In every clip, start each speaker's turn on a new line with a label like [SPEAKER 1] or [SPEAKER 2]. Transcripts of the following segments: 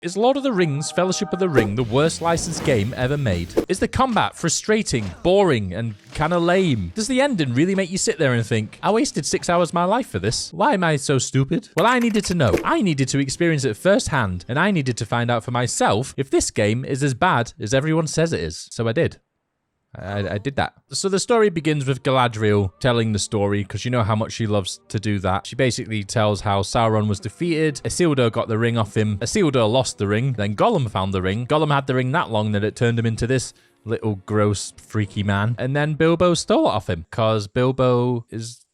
[SPEAKER 1] Is Lord of the Rings Fellowship of the Ring the worst licensed game ever made? Is the combat frustrating, boring, and kinda lame? Does the ending really make you sit there and think, I wasted 6 hours of my life for this? Why am I so stupid? Well, I needed to know. I needed to experience it firsthand, and I needed to find out for myself if this game is as bad as everyone says it is. So I did. I did that. So the story begins with Galadriel telling the story, because you know how much she loves to do that. She basically tells how Sauron was defeated, Isildur got the ring off him, Isildur lost the ring, then Gollum found the ring. Gollum had the ring that long that it turned him into this little gross freaky man. And then Bilbo stole it off him, because Bilbo is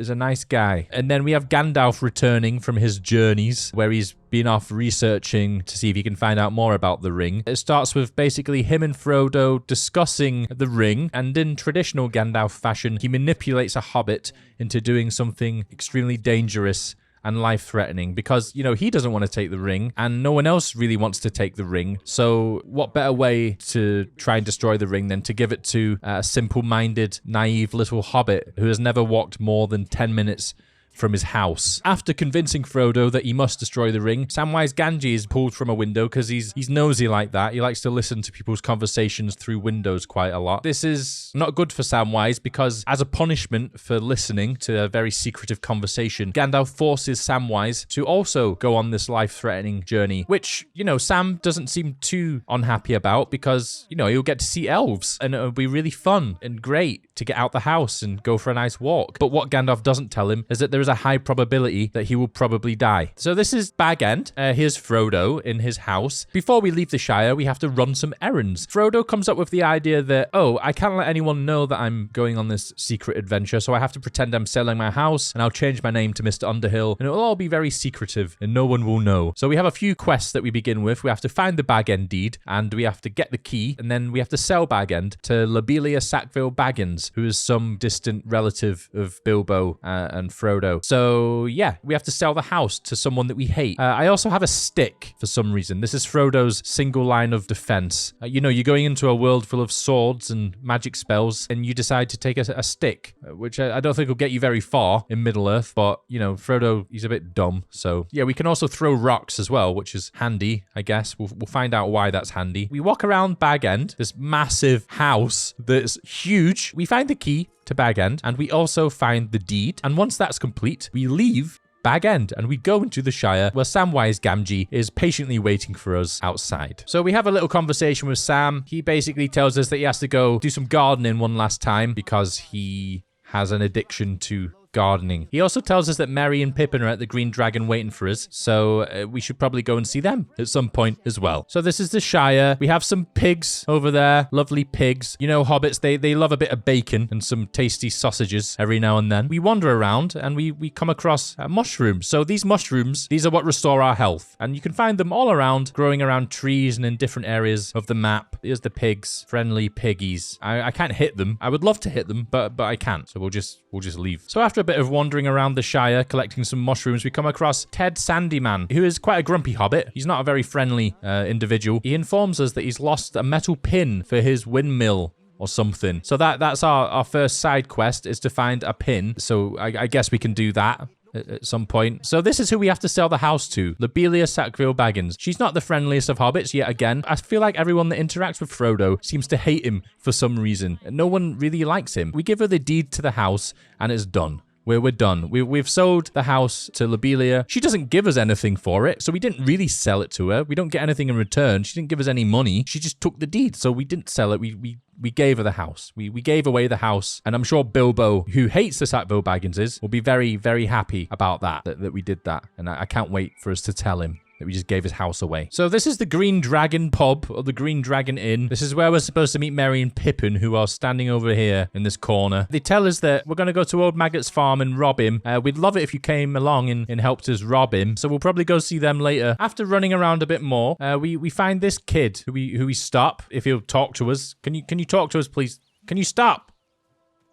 [SPEAKER 1] a nice guy. And then we have Gandalf returning from his journeys, where he's been off researching to see if he can find out more about the ring. It starts with basically him and Frodo discussing the ring, and in traditional Gandalf fashion, he manipulates a hobbit into doing something extremely dangerous and life-threatening because, you know, he doesn't want to take the ring and no one else really wants to take the ring. So what better way to try and destroy the ring than to give it to a simple-minded, naive little hobbit who has never walked more than 10 minutes from his house. After convincing Frodo that he must destroy the ring, Samwise Gamgee is pulled from a window because he's nosy like that. He likes to listen to people's conversations through windows quite a lot. This is not good for Samwise because as a punishment for listening to a very secretive conversation, Gandalf forces Samwise to also go on this life-threatening journey, which, you know, Sam doesn't seem too unhappy about because, you know, he'll get to see elves and it'll be really fun and great to get out the house and go for a nice walk. But what Gandalf doesn't tell him is that there is a high probability that he will probably die. So this is Bag End. Here's Frodo in his house. Before we leave the Shire, we have to run some errands. Frodo comes up with the idea that, oh, I can't let anyone know that I'm going on this secret adventure, so I have to pretend I'm selling my house, and I'll change my name to Mr. Underhill, and it'll all be very secretive, and no one will know. So we have a few quests that we begin with. We have to find the Bag End deed, and we have to get the key, and then we have to sell Bag End to Lobelia Sackville Baggins, who is some distant relative of Bilbo and Frodo. So yeah, we have to sell the house to someone that we hate. I also have a stick for some reason. This is Frodo's single line of defense. You know, you're going into a world full of swords and magic spells, and you decide to take a stick, which I don't think will get you very far in Middle-earth, but, you know, Frodo, he's a bit dumb. So yeah, we can also throw rocks as well, which is handy, I guess. We'll find out why that's handy. We walk around Bag End, this massive house that's huge. We find the key to Bag End, and we also find the deed. And once that's complete, we leave Bag End and we go into the Shire where Samwise Gamgee is patiently waiting for us outside. So we have a little conversation with Sam. He basically tells us that he has to go do some gardening one last time because he has an addiction to gardening. He also tells us that Merry and Pippin are at the Green Dragon waiting for us, so we should probably go and see them at some point as well. So this is the Shire. We have some pigs over there, lovely pigs. You know, hobbits, they love a bit of bacon and some tasty sausages every now and then. We wander around and we come across mushrooms. So these mushrooms, these are what restore our health, and you can find them all around, growing around trees and in different areas of the map. Here's the pigs, friendly piggies. I can't hit them. I would love to hit them, but I can't. So we'll just leave. So after a bit of wandering around the Shire, collecting some mushrooms, we come across Ted Sandyman, who is quite a grumpy hobbit. He's not a very friendly individual. He informs us that he's lost a metal pin for his windmill or something. So that's our first side quest, is to find a pin. So I guess we can do that at some point. So this is who we have to sell the house to, Lobelia Sackville Baggins. She's not the friendliest of hobbits yet again. I feel like everyone that interacts with Frodo seems to hate him for some reason. No one really likes him. We give her the deed to the house and it's done. We're done. We've sold the house to Lobelia. She doesn't give us anything for it, so we didn't really sell it to her. We don't get anything in return. She didn't give us any money. She just took the deed, so we didn't sell it. We gave her the house. We gave away the house, and I'm sure Bilbo, who hates the Sackville Bagginses, will be very, very happy about that we did that, and I can't wait for us to tell him that we just gave his house away. So this is the Green Dragon pub, or the Green Dragon Inn. This is where we're supposed to meet Merry and Pippin, who are standing over here in this corner. They tell us that we're going to go to Old Maggot's farm and rob him. We'd love it if you came along and helped us rob him. So we'll probably go see them later. After running around a bit more, we find this kid who we stop if he'll talk to us. Can you talk to us, please? Can you stop?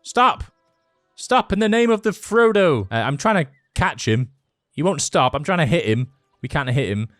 [SPEAKER 1] Stop! Stop in the name of the Frodo! I'm trying to catch him. He won't stop. I'm trying to hit him. We can't hit him.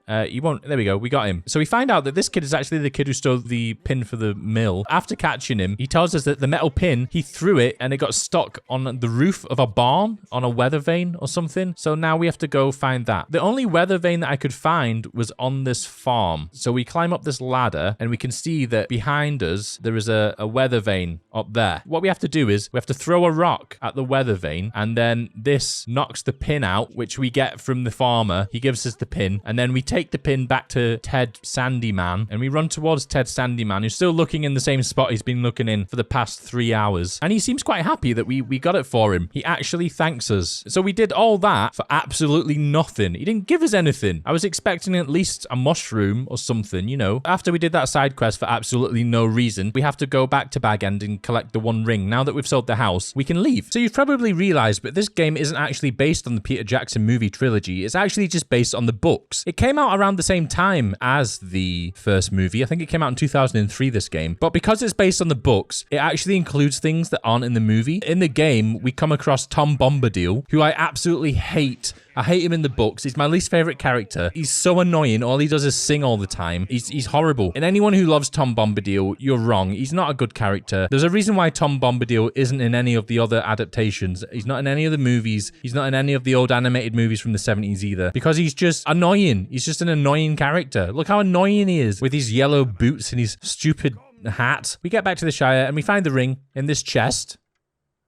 [SPEAKER 1] You won't. There we go. We got him. So we find out that this kid is actually the kid who stole the pin for the mill. After catching him, he tells us that the metal pin, he threw it and it got stuck on the roof of a barn on a weather vane or something. So now we have to go find that. The only weather vane that I could find was on this farm. So we climb up this ladder and we can see that behind us, there is a weather vane up there. What we have to do is we have to throw a rock at the weather vane, and then this knocks the pin out, which we get from the farmer. He gives us the pin, and then we take the pin back to Ted Sandyman, and we run towards Ted Sandyman, who's still looking in the same spot he's been looking in for the past 3 hours. And he seems quite happy that we got it for him. He actually thanks us. So we did all that for absolutely nothing. He didn't give us anything. I was expecting at least a mushroom or something, you know. After we did that side quest for absolutely no reason, we have to go back to Bag End and collect the one ring. Now that we've sold the house, we can leave. So you've probably realized, but this game isn't actually based on the Peter Jackson movie trilogy. It's actually just based on the books. It came out around the same time as the first movie. I think it came out in 2003, this game. But because it's based on the books, it actually includes things that aren't in the movie. In the game, we come across Tom Bombadil, who I absolutely hate. I hate him in the books. He's my least favorite character. He's so annoying. All he does is sing all the time. He's horrible. And anyone who loves Tom Bombadil, you're wrong. He's not a good character. There's a reason why Tom Bombadil isn't in any of the other adaptations. He's not in any of the movies. He's not in any of the old animated movies from the 70s either. Because he's just annoying. He's just an annoying character. Look how annoying he is with his yellow boots and his stupid hat. We get back to the Shire and we find the ring in this chest.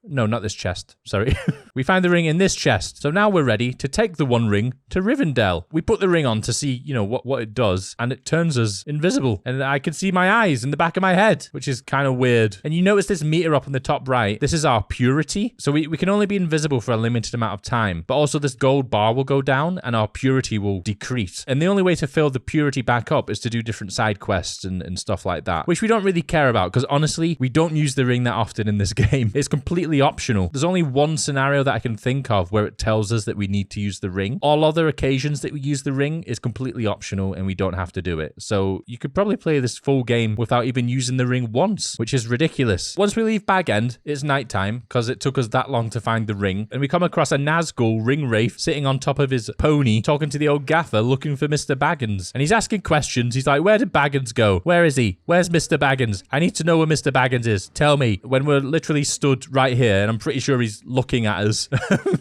[SPEAKER 1] No, not this chest. Sorry. We find the ring in this chest. So now we're ready to take the one ring to Rivendell. We put the ring on to see, you know, what it does. And it turns us invisible. And I can see my eyes in the back of my head, which is kind of weird. And you notice this meter up in the top right. This is our purity. So we can only be invisible for a limited amount of time. But also this gold bar will go down and our purity will decrease. And the only way to fill the purity back up is to do different side quests and stuff like that, which we don't really care about because honestly, we don't use the ring that often in this game. It's completely optional. There's only one scenario that I can think of where it tells us that we need to use the ring. All other occasions that we use the ring is completely optional and we don't have to do it. So you could probably play this full game without even using the ring once, which is ridiculous. Once we leave Bag End, it's nighttime because it took us that long to find the ring. And we come across a Nazgul ring wraith sitting on top of his pony, talking to the old gaffer looking for Mr. Baggins. And he's asking questions. He's like, where did Baggins go? Where is he? Where's Mr. Baggins? I need to know where Mr. Baggins is. Tell me. When we're literally stood right here and I'm pretty sure he's looking at us.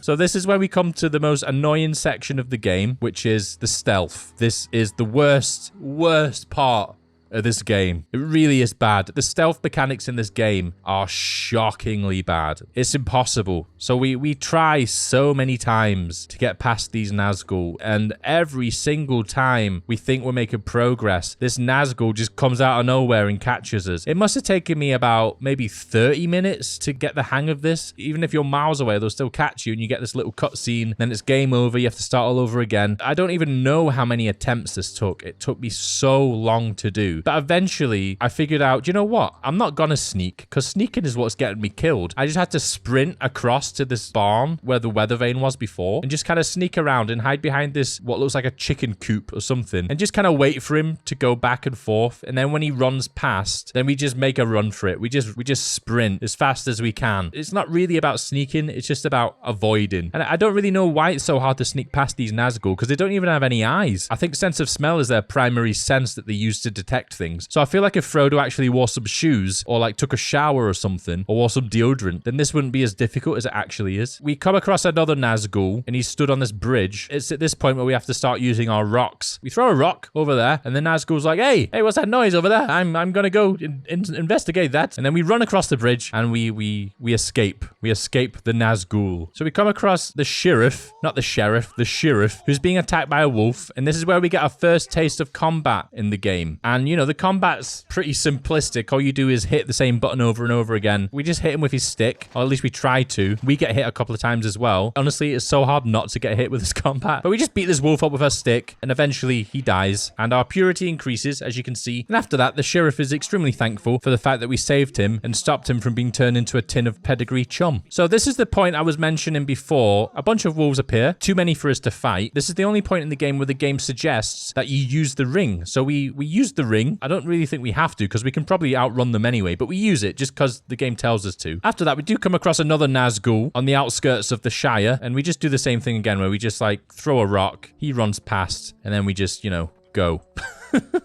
[SPEAKER 1] So this is where we come to the most annoying section of the game, which is the stealth. This is the worst part of this game. It really is bad. The stealth mechanics in this game are shockingly bad. It's impossible. So we try so many times to get past these Nazgul, and every single time we think we're making progress, this Nazgul just comes out of nowhere and catches us. It must have taken me about maybe 30 minutes to get the hang of this. Even if you're miles away, they'll still catch you and you get this little cutscene, then it's game over. You have to start all over again. I don't even know how many attempts this took. It took me so long to do. But eventually, I figured out, you know what? I'm not gonna sneak, because sneaking is what's getting me killed. I just had to sprint across to this barn where the weather vane was before, and just kind of sneak around and hide behind this, what looks like a chicken coop or something, and just kind of wait for him to go back and forth. And then when he runs past, then we just make a run for it. We just sprint as fast as we can. It's not really about sneaking, it's just about avoiding. And I don't really know why it's so hard to sneak past these Nazgul, because they don't even have any eyes. I think sense of smell is their primary sense that they use to detect things. So I feel like if Frodo actually wore some shoes or like took a shower or something or wore some deodorant, then this wouldn't be as difficult as it actually is. We come across another Nazgul and he's stood on this bridge. It's at this point where we have to start using our rocks. We throw a rock over there and the Nazgul's like, hey, what's that noise over there? I'm gonna go investigate that. And then we run across the bridge and we escape. We escape the Nazgul. So we come across the sheriff, not the sheriff, the sheriff, who's being attacked by a wolf. And this is where we get our first taste of combat in the game. And you know, the combat's pretty simplistic. All you do is hit the same button over and over again. We just hit him with his stick, or at least we try to. We get hit a couple of times as well. Honestly, it's so hard not to get hit with this combat. But we just beat this wolf up with our stick, and eventually he dies, and our purity increases, as you can see. And after that, the sheriff is extremely thankful for the fact that we saved him and stopped him from being turned into a tin of pedigree chum. So this is the point I was mentioning before. A bunch of wolves appear, too many for us to fight. This is the only point in the game where the game suggests that you use the ring. So we used the ring, annoying. I don't really think we have to because we can probably outrun them anyway, but we use it just because the game tells us to. After that, we do come across another Nazgul on the outskirts of the Shire, and we just do the same thing again where we just like throw a rock, he runs past, and then we just, you know, go.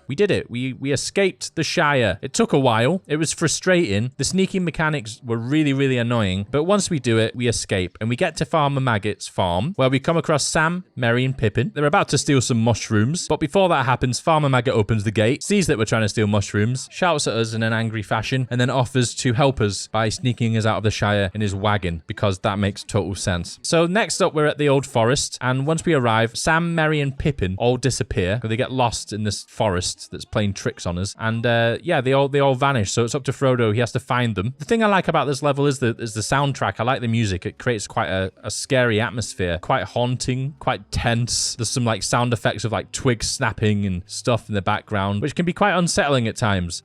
[SPEAKER 1] We did it. We escaped the Shire. It took a while. It was frustrating. The sneaking mechanics were really, really annoying. But once we do it, we escape. And we get to Farmer Maggot's farm, where we come across Sam, Merry, and Pippin. They're about to steal some mushrooms. But before that happens, Farmer Maggot opens the gate, sees that we're trying to steal mushrooms, shouts at us in an angry fashion, and then offers to help us by sneaking us out of the Shire in his wagon, because that makes total sense. So next up, we're at the Old Forest. And once we arrive, Sam, Merry, and Pippin all disappear. They get lost in this forest that's playing tricks on us, and yeah, they all vanish. So it's up to Frodo. He has to find them. The thing I like about this level is the soundtrack. I like the music. It creates quite a scary atmosphere, quite haunting, quite tense. There's some like sound effects of like twigs snapping and stuff in the background, which can be quite unsettling at times.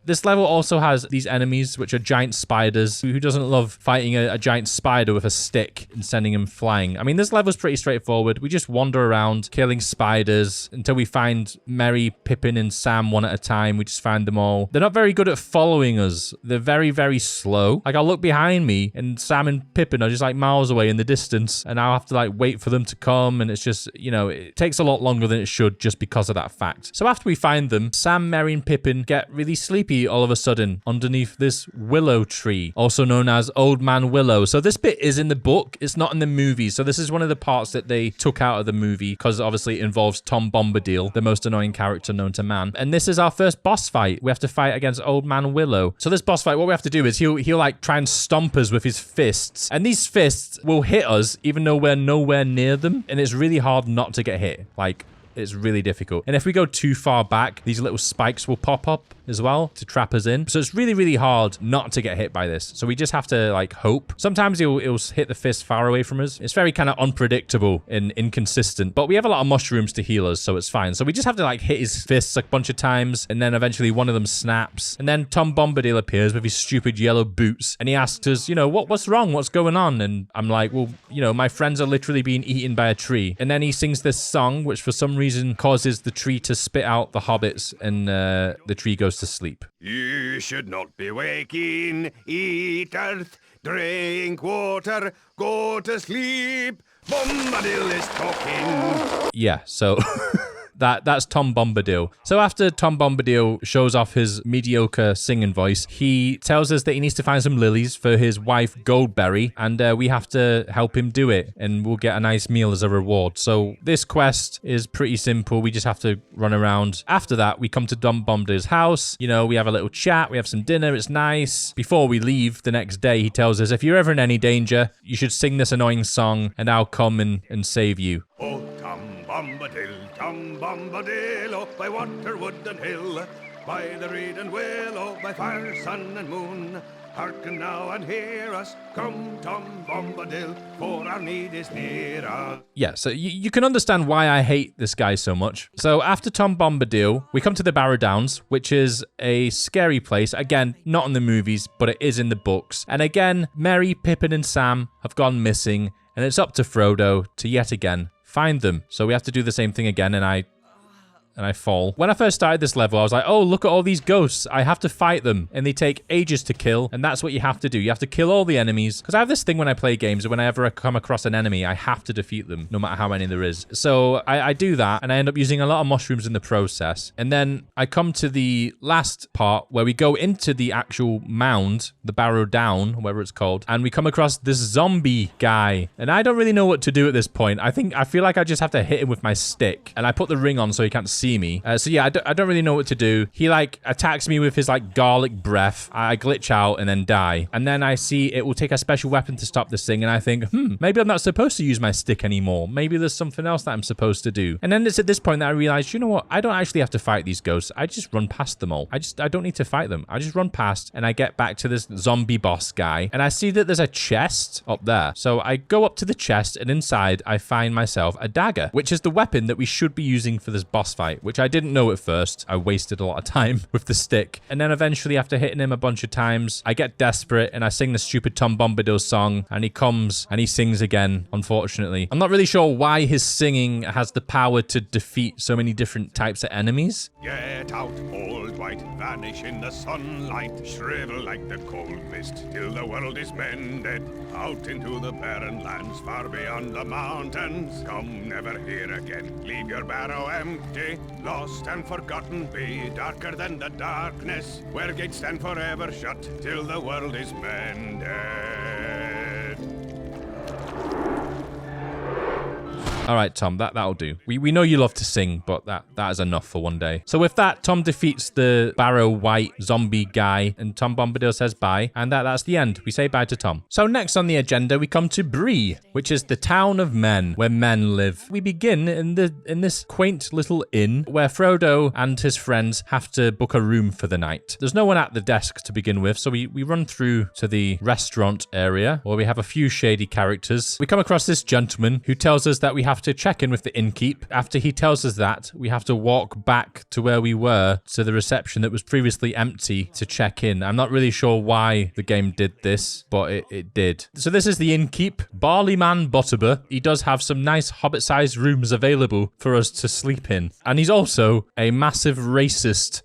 [SPEAKER 1] This level also has these enemies, which are giant spiders. Who doesn't love fighting a giant spider with a stick and sending him flying? I mean, this level's pretty straightforward. We just wander around killing spiders until we find Merry, Pippin, and Sam one at a time. We just find them all. They're not very good at following us. They're very, very slow. Like, I'll look behind me and Sam and Pippin are just like miles away in the distance, and I'll have to like wait for them to come, and it's just, you know, it takes a lot longer than it should just because of that fact. So after we find them, Sam, Merry, and Pippin get really sleepy all of a sudden underneath this willow tree, also known as Old Man Willow. So this bit is in the book. It's not in the movie. So this is one of the parts that they took out of the movie because obviously it involves Tom Bombadil, the most annoying character known to man. And this is our first boss fight. We have to fight against Old Man Willow. So this boss fight, what we have to do is he'll like try and stomp us with his fists. And these fists will hit us even though we're nowhere near them. And it's really hard not to get hit. Like, it's really difficult. And if we go too far back, these little spikes will pop up as well to trap us in. So it's really, really hard not to get hit by this. So we just have to like hope. Sometimes he'll hit the fist far away from us. It's very kind of unpredictable and inconsistent, but we have a lot of mushrooms to heal us, so it's fine. So we just have to like hit his fists a bunch of times, and then eventually one of them snaps. And then Tom Bombadil appears with his stupid yellow boots, and he asks us, you know, what's wrong? What's going on? And I'm like, well, you know, my friends are literally being eaten by a tree. And then he sings this song, which for some reason causes the tree to spit out the hobbits, and the tree goes to sleep.
[SPEAKER 2] You should not be waking, eat earth, drink water, go to sleep. Bombadil is talking.
[SPEAKER 1] Yeah, so that's Tom Bombadil. So after Tom Bombadil shows off his mediocre singing voice, he tells us that he needs to find some lilies for his wife Goldberry, and we have to help him do it, and we'll get a nice meal as a reward. So this quest is pretty simple. We just have to run around. After that, we come to Tom Bombadil's house. You know, we have a little chat, we have some dinner, it's nice. Before we leave the next day, he tells us, if you're ever in any danger, you should sing this annoying song, and I'll come and save you.
[SPEAKER 2] Oh, Tom Bombadil, oh, by water, wood, and hill, by the reed and willow, by fire, sun, and moon. Hearken now and hear us, come Tom Bombadil, for our need is near us.
[SPEAKER 1] Yeah, so you can understand why I hate this guy so much. So after Tom Bombadil, we come to the Barrow Downs, which is a scary place. Again, not in the movies, but it is in the books. And again, Merry, Pippin, and Sam have gone missing, and it's up to Frodo to yet again find them. So we have to do the same thing again, and I fall. When I first started this level, I was like, oh, look at all these ghosts. I have to fight them. And they take ages to kill. And that's what you have to do. You have to kill all the enemies. Because I have this thing when I play games, whenever I come across an enemy, I have to defeat them, no matter how many there is. So I do that, and I end up using a lot of mushrooms in the process. And then I come to the last part where we go into the actual mound, the Barrow Down, whatever it's called, and we come across this zombie guy. And I don't really know what to do at this point. I feel like I just have to hit him with my stick. And I put the ring on so he can't see me. So yeah, I don't really know what to do. He like attacks me with his like garlic breath. I glitch out and then die. And then I see it will take a special weapon to stop this thing. And I think, maybe I'm not supposed to use my stick anymore. Maybe there's something else that I'm supposed to do. And then it's at this point that I realized, you know what? I don't actually have to fight these ghosts. I just run past them all. I don't need to fight them. I just run past and I get back to this zombie boss guy. And I see that there's a chest up there. So I go up to the chest, and inside I find myself a dagger, which is the weapon that we should be using for this boss fight. fight, which I didn't know at first. I wasted a lot of time with the stick. And then eventually, after hitting him a bunch of times, I get desperate and I sing the stupid Tom Bombadil song, and he comes and he sings again, unfortunately. I'm not really sure why his singing has the power to defeat so many different types of enemies.
[SPEAKER 2] Get out, old white, vanish in the sunlight, shrivel like the cold mist till the world is mended. Out into the barren lands far beyond the mountains. Come never here again, leave your barrow empty. Lost and forgotten be, darker than the darkness, where gates stand forever shut till the world is mended.
[SPEAKER 1] All right, Tom, that'll do. We know you love to sing, but that is enough for one day. So with that, Tom defeats the Barrow White zombie guy, and Tom Bombadil says bye, and that's the end. We say bye to Tom. So next on the agenda, we come to Bree, which is the town of men, where men live. We begin in this quaint little inn where Frodo and his friends have to book a room for the night. There's no one at the desk to begin with, so we run through to the restaurant area, where we have a few shady characters. We come across this gentleman who tells us that we have to check in with the innkeep. After he tells us that, we have to walk back to where we were, to the reception that was previously empty, to check in. I'm not really sure why the game did this, but it did. So this is the innkeep, Barleyman Butterbur. He does have some nice hobbit-sized rooms available for us to sleep in. And he's also a massive racist.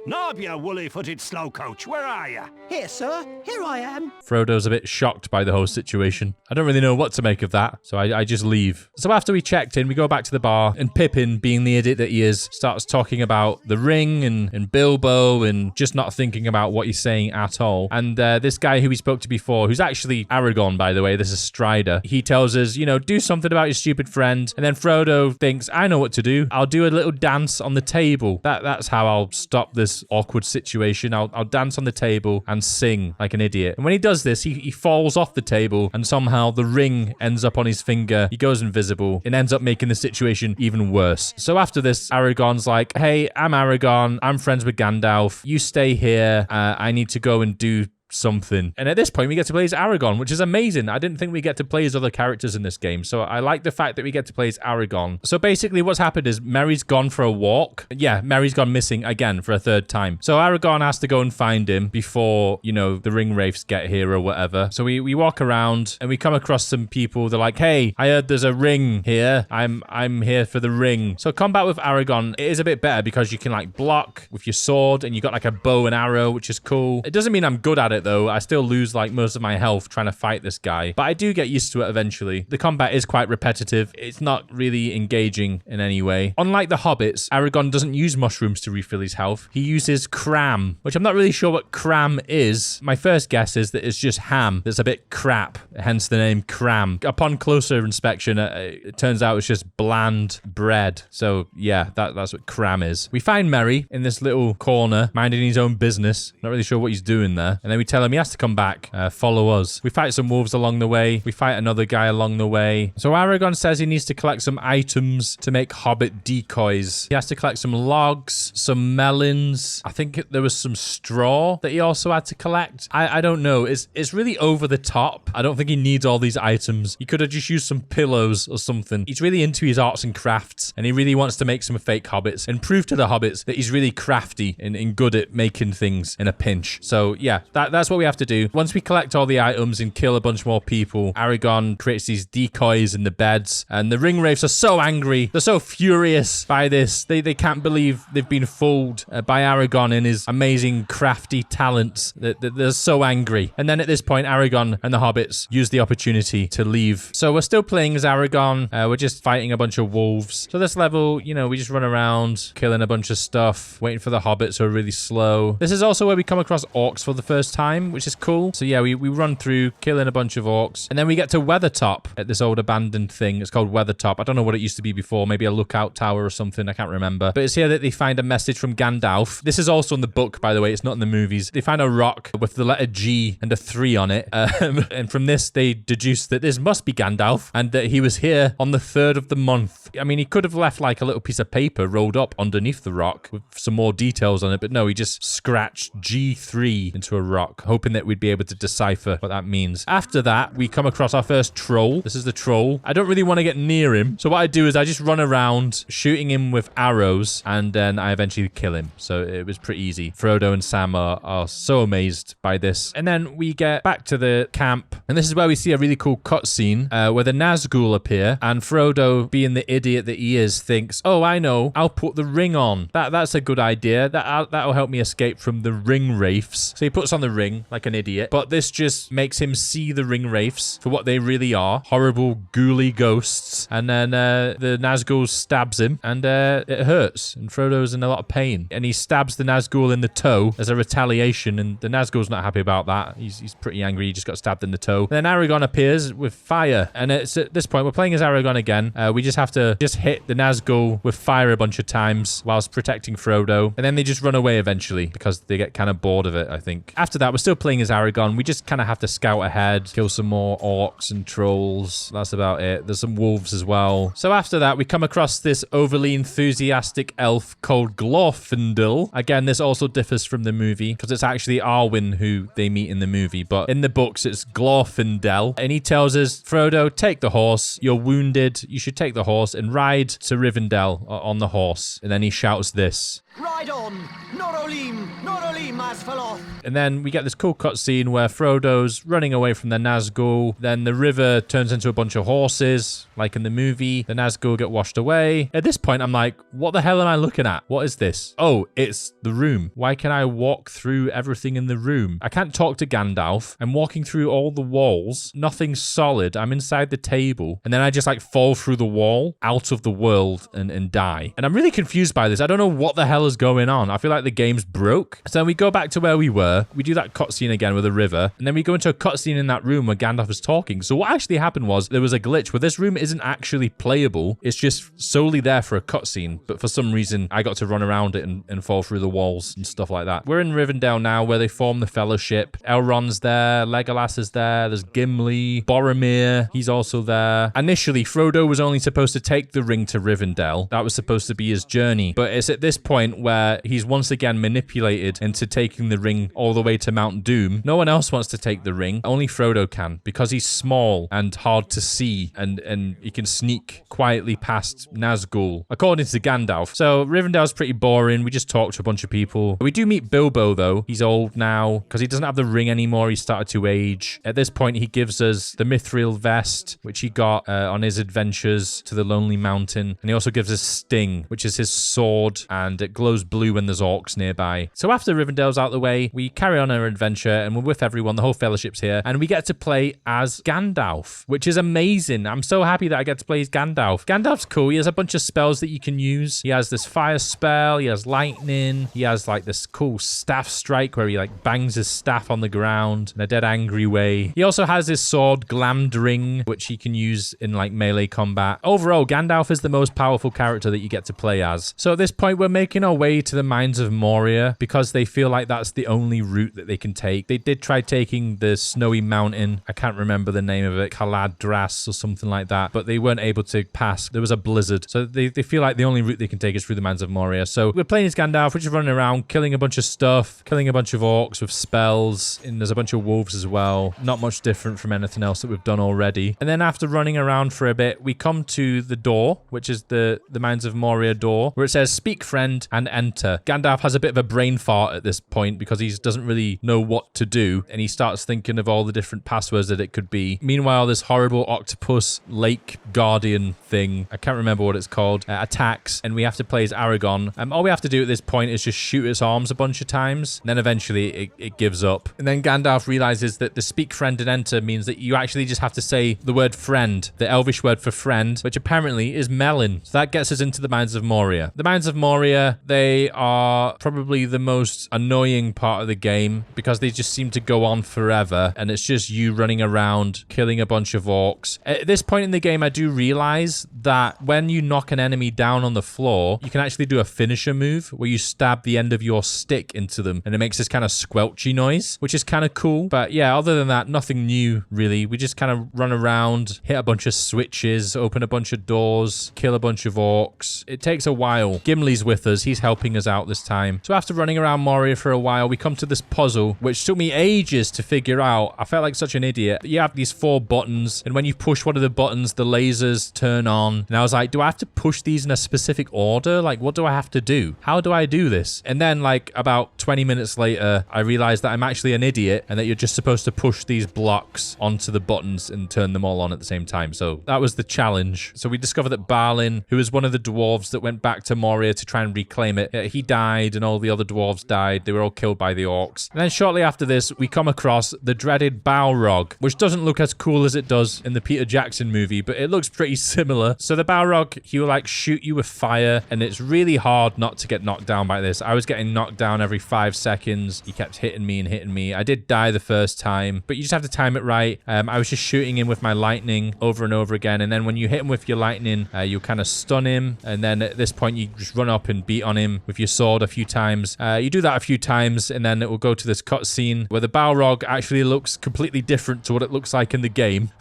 [SPEAKER 2] Nob, you woolly-footed slowcoach, where are you?
[SPEAKER 3] Here, sir. Here I am.
[SPEAKER 1] Frodo's a bit shocked by the whole situation. I don't really know what to make of that, so I just leave. So after we checked in, we go back to the bar, and Pippin, being the idiot that he is, starts talking about the ring and Bilbo and just not thinking about what he's saying at all. And this guy who we spoke to before, who's actually Aragon, by the way, this is Strider, he tells us, do something about your stupid friend. And then Frodo thinks, I know what to do. I'll do a little dance on the table. That's how I'll stop this awkward situation. I'll dance on the table and sing like an idiot. And when he does this, he falls off the table and somehow the ring ends up on his finger. He goes invisible and ends up making the situation even worse. So after this, Aragon's like, hey, I'm Aragon. I'm friends with Gandalf. You stay here. I need to go and do something. And at this point, we get to play as Aragon, which is amazing. I didn't think we get to play as other characters in this game, so I like the fact that we get to play as Aragon. So basically what's happened is Merry's gone for a walk. Yeah, Merry's gone missing again for a third time. So Aragon has to go and find him before, the ring wraiths get here or whatever. So we walk around and we come across some people. They're like, hey, I heard there's a ring here. I'm here for the ring. So combat with Aragon, it is a bit better because you can block with your sword and you got a bow and arrow, which is cool. It doesn't mean I'm good at it though. I still lose most of my health trying to fight this guy, but I do get used to it eventually. The combat is quite repetitive. It's not really engaging in any way. Unlike the hobbits, Aragon doesn't use mushrooms to refill his health. He uses cram, which I'm not really sure what cram is. My first guess is that it's just ham that's a bit crap, hence the name cram. Upon closer inspection, it turns out it's just bland bread. So yeah, that's what cram is. We find Merry in this little corner, minding his own business. Not really sure what he's doing there. And then we tell him he has to come back, follow us. We fight some wolves along the way. We fight another guy along the way. So Aragon says he needs to collect some items to make hobbit decoys. He has to collect some logs, some melons. I think there was some straw that he also had to collect. I don't know. It's really over the top. I don't think he needs all these items. He could have just used some pillows or something. He's really into his arts and crafts, and he really wants to make some fake hobbits and prove to the hobbits that he's really crafty and good at making things in a pinch. So yeah, that's what we have to do. Once we collect all the items and kill a bunch more people, Aragon creates these decoys in the beds, and the ring wraiths are so angry. They're so furious by this. They can't believe they've been fooled by Aragon and his amazing crafty talents. They're so angry. And then at this point, Aragon and the hobbits use the opportunity to leave. So we're still playing as Aragon. We're just fighting a bunch of wolves. So this level, we just run around, killing a bunch of stuff, waiting for the hobbits who are really slow. This is also where we come across orcs for the first time, which is cool. So yeah, we run through, killing a bunch of orcs. And then we get to Weathertop at this old abandoned thing. It's called Weathertop. I don't know what it used to be before. Maybe a lookout tower or something. I can't remember. But it's here that they find a message from Gandalf. This is also in the book, by the way. It's not in the movies. They find a rock with the letter G and a 3 on it. And from this, they deduce that this must be Gandalf and that he was here on the 3rd of the month. I mean, he could have left a little piece of paper rolled up underneath the rock with some more details on it. But no, he just scratched G3 into a rock. dark, hoping that we'd be able to decipher what that means. After that, we come across our first troll. This is the troll. I don't really want to get near him. So what I do is I just run around shooting him with arrows, and then I eventually kill him. So it was pretty easy. Frodo and Sam are so amazed by this. And then we get back to the camp, and this is where we see a really cool cutscene where the Nazgul appear, and Frodo, being the idiot that he is, thinks, oh, I know, I'll put the ring on. That's a good idea. That'll help me escape from the ring wraiths. So he puts on the ring like an idiot, but this just makes him see the ring wraiths for what they really are, horrible ghouly ghosts. And then the Nazgul stabs him, and it hurts, and Frodo's in a lot of pain, and he stabs the Nazgul in the toe as a retaliation, and the Nazgul's not happy about that. He's pretty angry. He just got stabbed in the toe. And then Aragon appears with fire, and it's at this point we're playing as Aragon again. We just have to hit the Nazgul with fire a bunch of times whilst protecting Frodo, and then they just run away eventually because they get kind of bored of it, I think. After that, we're still playing as Aragon. We just kind of have to scout ahead, kill some more orcs and trolls. That's about it. There's some wolves as well. So after that, we come across this overly enthusiastic elf called Glorfindel. Again, this also differs from the movie because it's actually Arwen who they meet in the movie, but in the books it's Glorfindel, and he tells us, Frodo, take the horse. You're wounded. You should take the horse and ride to Rivendell on the horse. And then he shouts this.
[SPEAKER 3] Ride on! Norolim Asfaloth!
[SPEAKER 1] And then we get this cool cutscene where Frodo's running away from the Nazgul. Then the river turns into a bunch of horses, like in the movie. The Nazgul get washed away. At this point, I'm like, what the hell am I looking at? What is this? Oh, it's the room. Why can I walk through everything in the room? I can't talk to Gandalf. I'm walking through all the walls. Nothing's solid. I'm inside the table. And then I just like fall through the wall out of the world and die. And I'm really confused by this. I don't know what the hell is going on. I feel like the game's broke. So we go back to where we were. We do that cutscene again with a river, and then we go into a cutscene in that room where Gandalf is talking. So what actually happened was there was a glitch where this room isn't actually playable. It's just solely there for a cutscene, but for some reason I got to run around it and fall through the walls and stuff like that. We're in Rivendell now, where they form the Fellowship. Elrond's there, Legolas is there, there's Gimli, Boromir, he's also there. Initially, Frodo was only supposed to take the ring to Rivendell. That was supposed to be his journey, but it's at this point where he's once again manipulated into taking the ring all the way to Mount Doom. No one else wants to take the ring. Only Frodo can, because he's small and hard to see, and he can sneak quietly past Nazgul, according to Gandalf. So Rivendell's pretty boring. We just talk to a bunch of people. We do meet Bilbo, though. He's old now because he doesn't have the ring anymore. He started to age. At this point, he gives us the mithril vest, which he got on his adventures to the Lonely Mountain. And he also gives us Sting, which is his sword, and it glows blue when there's orcs nearby. So after Rivendell's out the way, we carry on our adventure, and we're with everyone. The whole Fellowship's here, and we get to play as Gandalf, which is amazing. I'm so happy that I get to play as Gandalf. Gandalf's cool. He has a bunch of spells that you can use. He has this fire spell. He has lightning. He has like this cool staff strike where he like bangs his staff on the ground in a dead angry way. He also has his sword Glamdring, which he can use in like melee combat. Overall, Gandalf is the most powerful character that you get to play as. So at this point, we're making our way to the Mines of Moria because they feel like that's the only route that they can take. They did try taking the snowy mountain. I can't remember the name of it, Caladras or something like that, but they weren't able to pass. There was a blizzard. So they feel like the only route they can take is through the Mines of Moria. So we're playing as Gandalf. We're just running around, killing a bunch of stuff, killing a bunch of orcs with spells, and there's a bunch of wolves as well. Not much different from anything else that we've done already. And then after running around for a bit, we come to the door, which is the Mines of Moria door, where it says, speak friend and enter. Gandalf has a bit of a brain fart at this point because he doesn't really know what to do, and he starts thinking of all the different passwords that it could be. Meanwhile, this horrible octopus lake guardian thing, I can't remember what it's called, attacks, and we have to play as Aragon. All we have to do at this point is just shoot its arms a bunch of times, and then eventually it gives up. And then Gandalf realizes that the speak friend and enter means that you actually just have to say the word friend, the elvish word for friend, which apparently is melon. So that gets us into the Mines of Moria. The Mines of Moria, they are probably the most annoying part of the game because they just seem to go on forever, and it's just you running around killing a bunch of orcs. At this point in the game, I do realize that when you knock an enemy down on the floor, you can actually do a finisher move where you stab the end of your stick into them, and it makes this kind of squelchy noise, which is kind of cool. But yeah, other than that, nothing new really. We just kind of run around, hit a bunch of switches, open a bunch of doors, kill a bunch of orcs. It takes a while. Gimli's with us. He's helping us out this time. So after running around Moria for a a while. We come to this puzzle, which took me ages to figure out. I felt like such an idiot. You have these 4 buttons, and when you push one of the buttons, the lasers turn on. And I was like, do I have to push these in a specific order? Like, what do I have to do? How do I do this? And then, like, about 20 minutes later, I realized that I'm actually an idiot and that you're just supposed to push these blocks onto the buttons and turn them all on at the same time. So that was the challenge. So we discovered that Balin, who was one of the dwarves that went back to Moria to try and reclaim it, he died, and all the other dwarves died. They were all killed by the orcs. And then shortly after this, we come across the dreaded Balrog, which doesn't look as cool as it does in the Peter Jackson movie, but it looks pretty similar. So the Balrog, he will like shoot you with fire, and it's really hard not to get knocked down by this. I was getting knocked down every 5 seconds. He kept hitting me and hitting me. I did die the first time, but you just have to time it right. I was just shooting him with my lightning over and over again, and then when you hit him with your lightning, you kind of stun him, and then at this point you just run up and beat on him with your sword a few times. You do that a few times, and then it will go to this cutscene where the Balrog actually looks completely different to what it looks like in the game.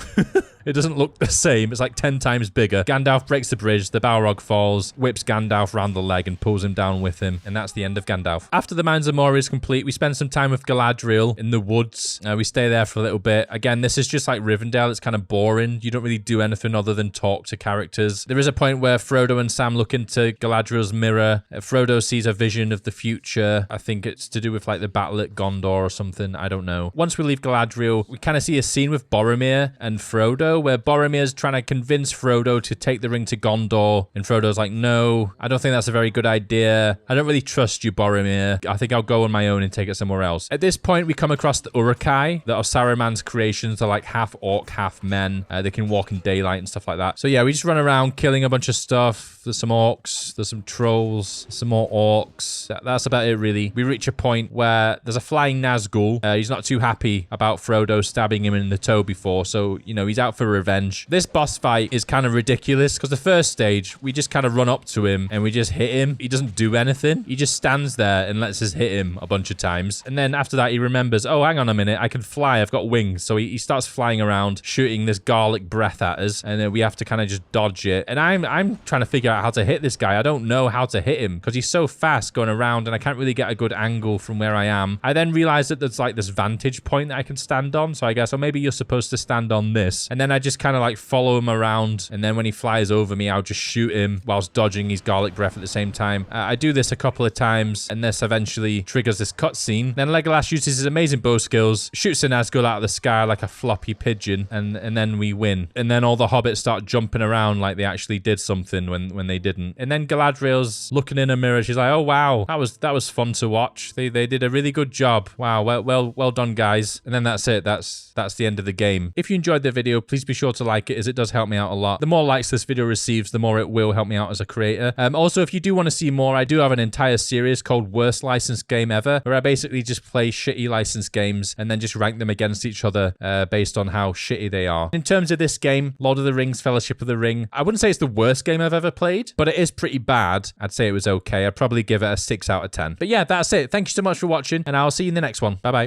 [SPEAKER 1] It doesn't look the same. It's like 10 times bigger. Gandalf breaks the bridge. The Balrog falls, whips Gandalf round the leg and pulls him down with him. And that's the end of Gandalf. After the Mines of Moria is complete, we spend some time with Galadriel in the woods. We stay there for a little bit. Again, this is just like Rivendell. It's kind of boring. You don't really do anything other than talk to characters. There is a point where Frodo and Sam look into Galadriel's mirror. Frodo sees a vision of the future. I think it's to do with like the battle at Gondor or something. I don't know. Once we leave Galadriel, we kind of see a scene with Boromir and Frodo where Boromir's trying to convince Frodo to take the ring to Gondor, and Frodo's like, no, I don't think that's a very good idea. I don't really trust you, Boromir. I think I'll go on my own and take it somewhere else. At this point, we come across the Uruk-hai that are Saruman's creations. They're like half orc, half men. They can walk in daylight and stuff like that. So yeah, we just run around killing a bunch of stuff. There's some orcs, there's some trolls, some more orcs. That's about it, really. We reach a point where there's a flying Nazgul. He's not too happy about Frodo stabbing him in the toe before, so, you know, he's out for revenge. This boss fight is kind of ridiculous because the first stage, we just kind of run up to him and we just hit him. He doesn't do anything. He just stands there and lets us hit him a bunch of times. And then after that, he remembers, oh, hang on a minute, I can fly. I've got wings. So he starts flying around, shooting this garlic breath at us. And then we have to kind of just dodge it. And I'm trying to figure out how to hit this guy. I don't know how to hit him because he's so fast going around and I can't really get a good angle from where I am. I then realized that there's like this vantage point that I can stand on. So I guess, or maybe you're supposed to stand on this. And then I just kind of like follow him around, and then when he flies over me, I'll just shoot him whilst dodging his garlic breath at the same time. I do this a couple of times, and this eventually triggers this cutscene. Then Legolas uses his amazing bow skills, shoots a Nazgul out of the sky like a floppy pigeon, and then we win. And then all the hobbits start jumping around like they actually did something when they didn't. And then Galadriel's looking in a mirror. She's like, oh wow, that was fun to watch. They did a really good job. Wow, well done, guys. And then that's it. That's the end of the game. If you enjoyed the video, please be sure to like it, as it does help me out a lot. The more likes this video receives, the more it will help me out as a creator. Also, if you do want to see more, I do have an entire series called Worst Licensed Game Ever, where I basically just play shitty licensed games and then just rank them against each other based on how shitty they are. In terms of this game, Lord of the Rings, Fellowship of the Ring, I wouldn't say it's the worst game I've ever played, but it is pretty bad. I'd say it was okay. I'd probably give it a 6 out of 10. But yeah, that's it. Thank you so much for watching, and I'll see you in the next one. Bye-bye.